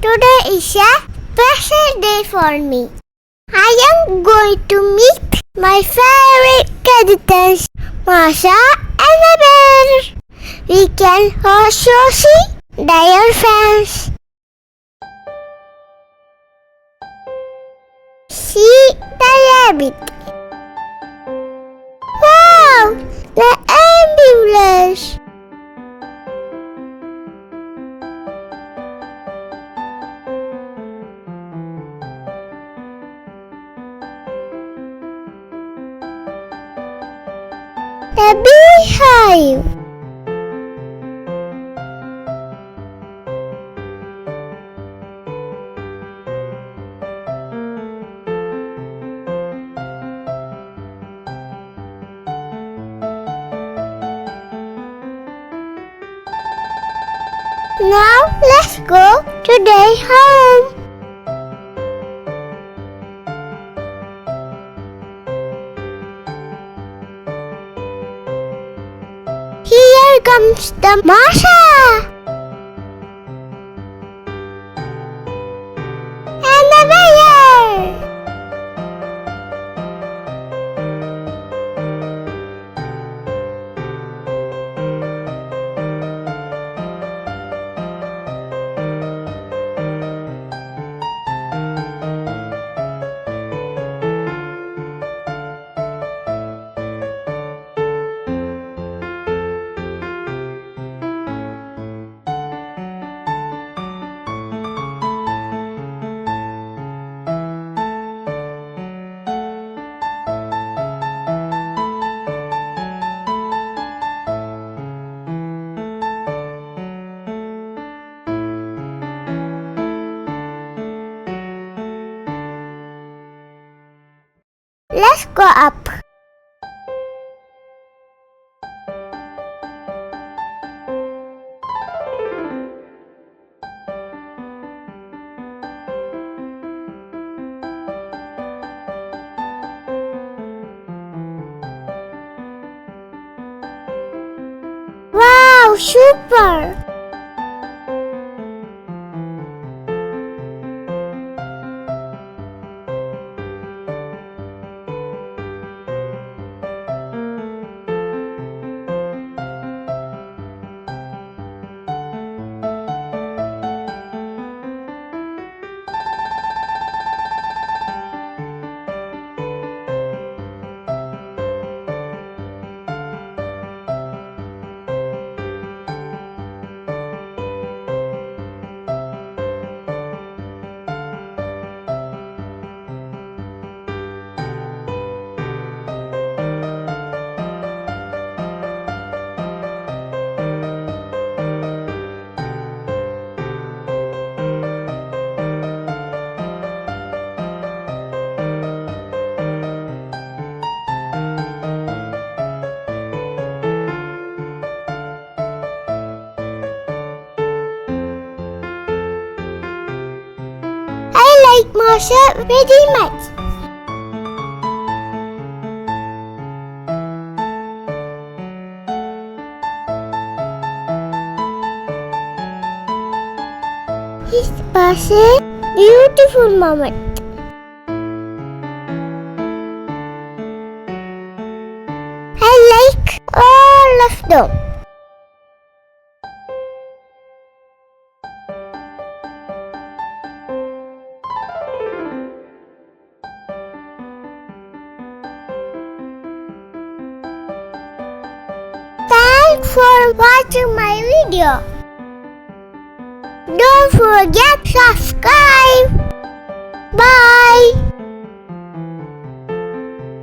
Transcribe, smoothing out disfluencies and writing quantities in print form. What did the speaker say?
Today is a special day for me. I am going to meet my favorite characters, Masha and the bear. We can also see their fans. See the rabbit. Wow! The ambulance. The beehive. Now let's go to their home. Here comes the Masha and the bear. Let's go up. Wow, super! I like Masha very much. It was a beautiful moment. I like all of them. Thanks for watching my video. Don't forget to subscribe. Bye.